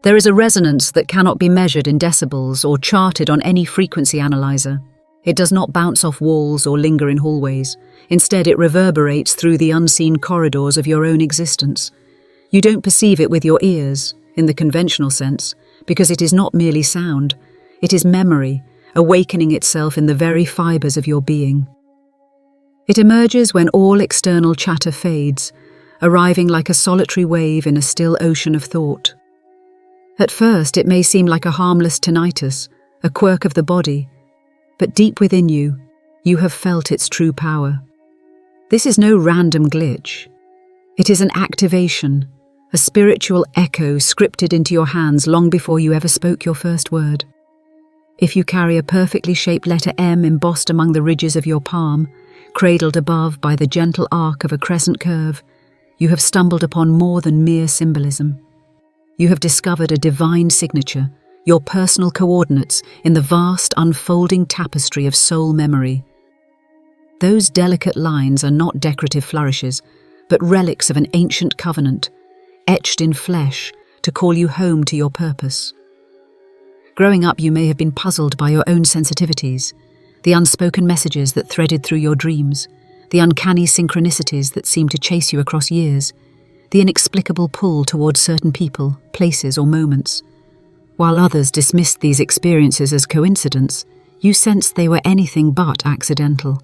There is a resonance that cannot be measured in decibels or charted on any frequency analyzer. It does not bounce off walls or linger in hallways. Instead, it reverberates through the unseen corridors of your own existence. You don't perceive it with your ears, in the conventional sense, because it is not merely sound. It is memory, awakening itself in the very fibers of your being. It emerges when all external chatter fades, arriving like a solitary wave in a still ocean of thought. At first, it may seem like a harmless tinnitus, a quirk of the body, but deep within you, you have felt its true power. This is no random glitch. It is an activation, a spiritual echo scripted into your hands long before you ever spoke your first word. If you carry a perfectly shaped letter M embossed among the ridges of your palm, cradled above by the gentle arc of a crescent curve, you have stumbled upon more than mere symbolism. You have discovered a divine signature, your personal coordinates in the vast unfolding tapestry of soul memory. Those delicate lines are not decorative flourishes, but relics of an ancient covenant, etched in flesh to call you home to your purpose. Growing up, you may have been puzzled by your own sensitivities, the unspoken messages that threaded through your dreams, the uncanny synchronicities that seemed to chase you across years, the inexplicable pull towards certain people, places, or moments. While others dismissed these experiences as coincidence, you sensed they were anything but accidental.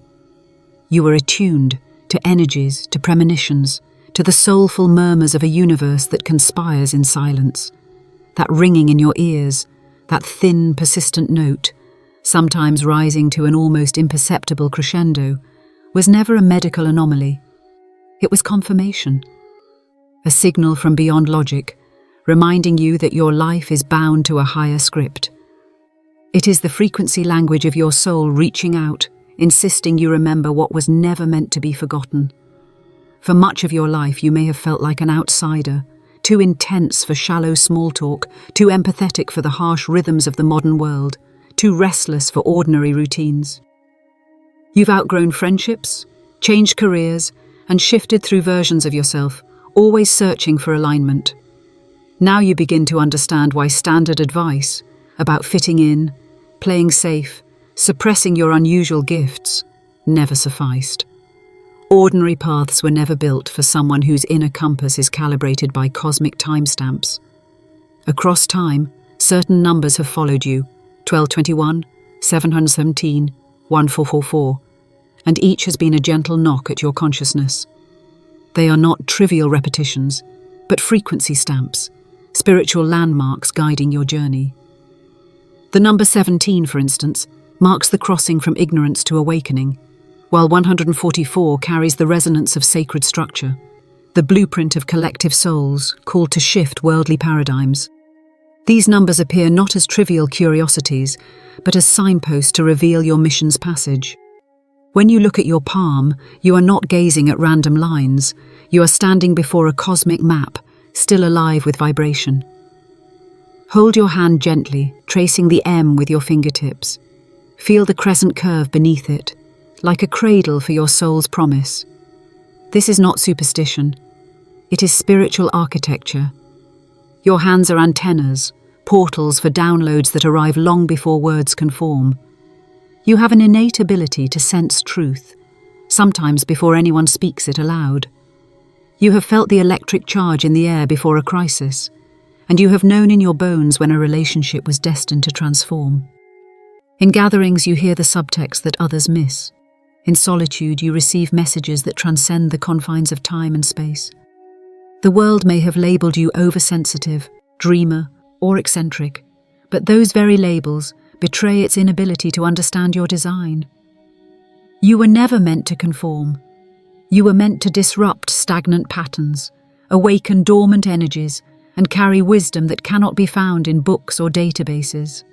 You were attuned to energies, to premonitions, to the soulful murmurs of a universe that conspires in silence. That ringing in your ears, that thin, persistent note, sometimes rising to an almost imperceptible crescendo, was never a medical anomaly. It was confirmation, a signal from beyond logic, reminding you that your life is bound to a higher script. It is the frequency language of your soul reaching out, insisting you remember what was never meant to be forgotten. For much of your life, you may have felt like an outsider, too intense for shallow small talk, too empathetic for the harsh rhythms of the modern world, too restless for ordinary routines. You've outgrown friendships, changed careers, and shifted through versions of yourself, always searching for alignment. Now you begin to understand why standard advice about fitting in, playing safe, suppressing your unusual gifts never sufficed. Ordinary paths were never built for someone whose inner compass is calibrated by cosmic timestamps. Across time, certain numbers have followed you: 1221, 717, 1444, and each has been a gentle knock at your consciousness. They are not trivial repetitions, but frequency stamps, spiritual landmarks guiding your journey. The number 17, for instance, marks the crossing from ignorance to awakening, while 144 carries the resonance of sacred structure, the blueprint of collective souls called to shift worldly paradigms. These numbers appear not as trivial curiosities, but as signposts to reveal your mission's passage. When you look at your palm, you are not gazing at random lines. You are standing before a cosmic map, still alive with vibration. Hold your hand gently, tracing the M with your fingertips. Feel the crescent curve beneath it, like a cradle for your soul's promise. This is not superstition. It is spiritual architecture. Your hands are antennas, portals for downloads that arrive long before words can form. You have an innate ability to sense truth, sometimes before anyone speaks it aloud. You have felt the electric charge in the air before a crisis, and you have known in your bones when a relationship was destined to transform. In gatherings, you hear the subtext that others miss. In solitude, you receive messages that transcend the confines of time and space. The world may have labelled you oversensitive, dreamer, or eccentric, but those very labels betray its inability to understand your design. You were never meant to conform. You were meant to disrupt stagnant patterns, awaken dormant energies, and carry wisdom that cannot be found in books or databases.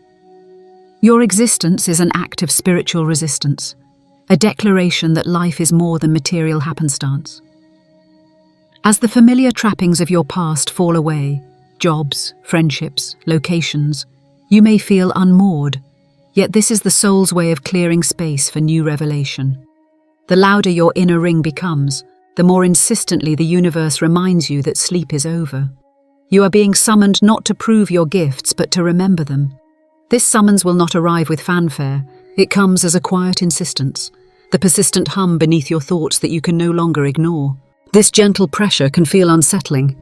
Your existence is an act of spiritual resistance, a declaration that life is more than material happenstance. As the familiar trappings of your past fall away, jobs, friendships, locations, you may feel unmoored, yet this is the soul's way of clearing space for new revelation. The louder your inner ring becomes, the more insistently the universe reminds you that sleep is over. You are being summoned not to prove your gifts, but to remember them. This summons will not arrive with fanfare. It comes as a quiet insistence, the persistent hum beneath your thoughts that you can no longer ignore. This gentle pressure can feel unsettling.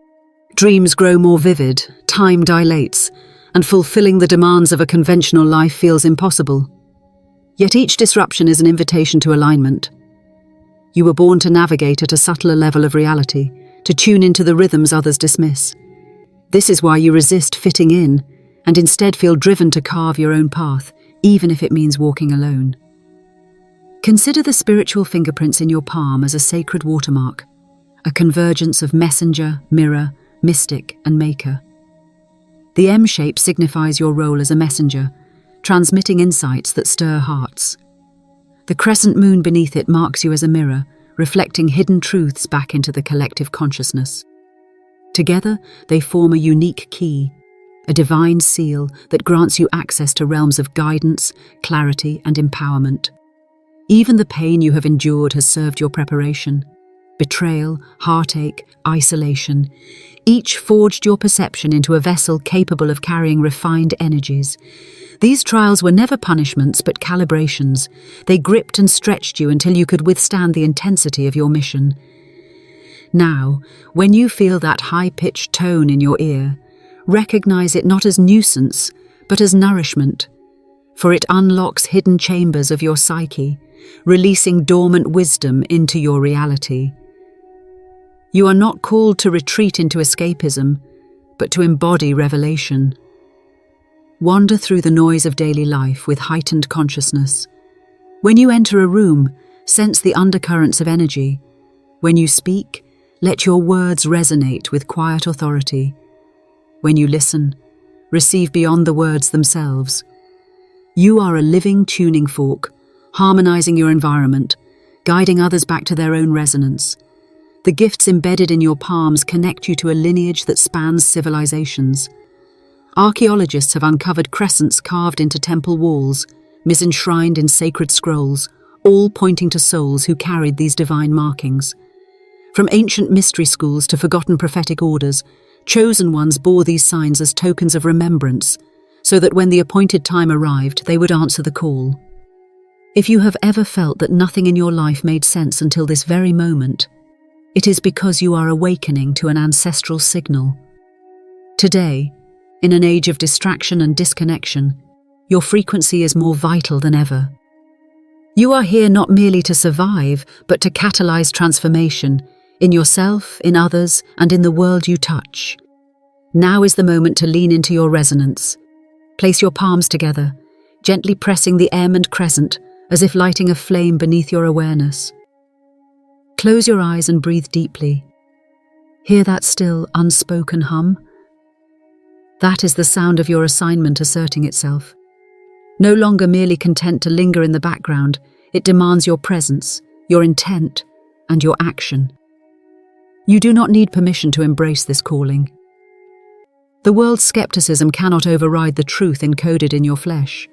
Dreams grow more vivid, time dilates, and fulfilling the demands of a conventional life feels impossible. Yet each disruption is an invitation to alignment. You were born to navigate at a subtler level of reality, to tune into the rhythms others dismiss. This is why you resist fitting in, and instead feel driven to carve your own path, even if it means walking alone. Consider the spiritual fingerprints in your palm as a sacred watermark, a convergence of messenger, mirror, mystic, and maker. The M shape signifies your role as a messenger, transmitting insights that stir hearts. The crescent moon beneath it marks you as a mirror, reflecting hidden truths back into the collective consciousness. Together, they form a unique key, a divine seal that grants you access to realms of guidance, clarity, and empowerment. Even the pain you have endured has served your preparation. Betrayal, heartache, isolation, each forged your perception into a vessel capable of carrying refined energies. These trials were never punishments but calibrations. They gripped and stretched you until you could withstand the intensity of your mission. Now, when you feel that high-pitched tone in your ear, recognize it not as nuisance, but as nourishment, for it unlocks hidden chambers of your psyche, releasing dormant wisdom into your reality. You are not called to retreat into escapism, but to embody revelation. Wander through the noise of daily life with heightened consciousness. When you enter a room, sense the undercurrents of energy. When you speak, let your words resonate with quiet authority. When you listen, receive beyond the words themselves. You are a living tuning fork, harmonizing your environment, guiding others back to their own resonance. The gifts embedded in your palms connect you to a lineage that spans civilizations. Archaeologists have uncovered crescents carved into temple walls, misenshrined in sacred scrolls, all pointing to souls who carried these divine markings. From ancient mystery schools to forgotten prophetic orders, chosen ones bore these signs as tokens of remembrance, so that when the appointed time arrived, they would answer the call. If you have ever felt that nothing in your life made sense until this very moment, it is because you are awakening to an ancestral signal. Today, in an age of distraction and disconnection, your frequency is more vital than ever. You are here not merely to survive, but to catalyze transformation in yourself, in others, and in the world you touch. Now is the moment to lean into your resonance. Place your palms together, gently pressing the M and crescent as if lighting a flame beneath your awareness. Close your eyes and breathe deeply. Hear that still, unspoken hum? That is the sound of your assignment asserting itself. No longer merely content to linger in the background, it demands your presence, your intent, and your action. You do not need permission to embrace this calling. The world's skepticism cannot override the truth encoded in your flesh.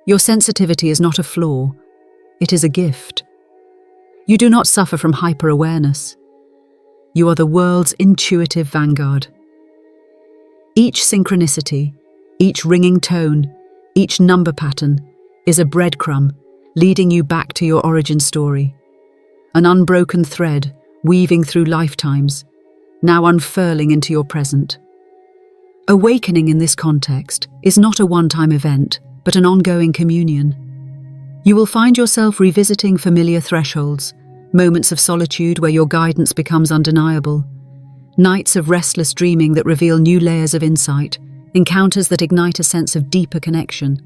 Your sensitivity is not a flaw, it is a gift. You do not suffer from hyper-awareness. You are the world's intuitive vanguard. Each synchronicity, each ringing tone, each number pattern is a breadcrumb leading you back to your origin story. An unbroken thread weaving through lifetimes, now unfurling into your present. Awakening in this context is not a one-time event, but an ongoing communion. You will find yourself revisiting familiar thresholds, moments of solitude where your guidance becomes undeniable, nights of restless dreaming that reveal new layers of insight, encounters that ignite a sense of deeper connection.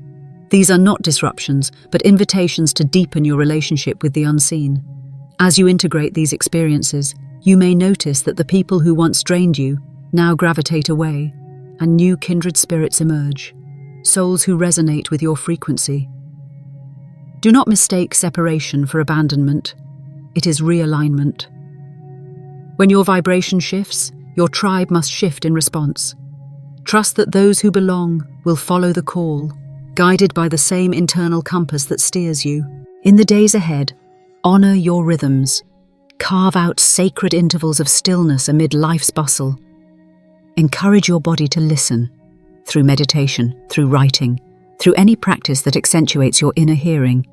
These are not disruptions, but invitations to deepen your relationship with the unseen. As you integrate these experiences, you may notice that the people who once drained you now gravitate away, and new kindred spirits emerge, souls who resonate with your frequency. Do not mistake separation for abandonment. It is realignment. When your vibration shifts, your tribe must shift in response. Trust that those who belong will follow the call, guided by the same internal compass that steers you. In the days ahead, honor your rhythms. Carve out sacred intervals of stillness amid life's bustle. Encourage your body to listen, through meditation, through writing, through any practice that accentuates your inner hearing.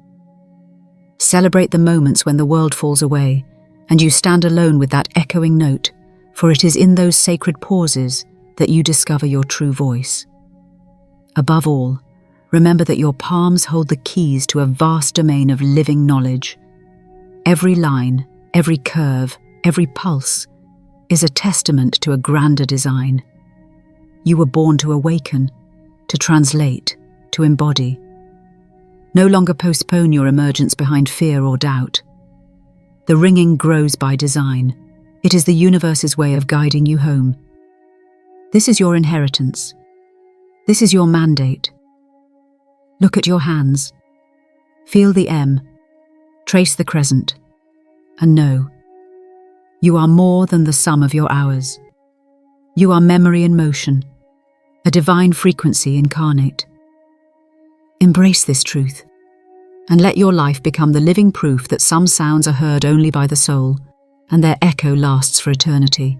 Celebrate the moments when the world falls away, and you stand alone with that echoing note, for it is in those sacred pauses that you discover your true voice. Above all, remember that your palms hold the keys to a vast domain of living knowledge. Every line, every curve, every pulse is a testament to a grander design. You were born to awaken, to translate, to embody. No longer postpone your emergence behind fear or doubt. The ringing grows by design. It is the universe's way of guiding you home. This is your inheritance. This is your mandate. Look at your hands. Feel the M. Trace the crescent. And know, you are more than the sum of your hours. You are memory in motion, a divine frequency incarnate. Embrace this truth, and let your life become the living proof that some sounds are heard only by the soul, and their echo lasts for eternity.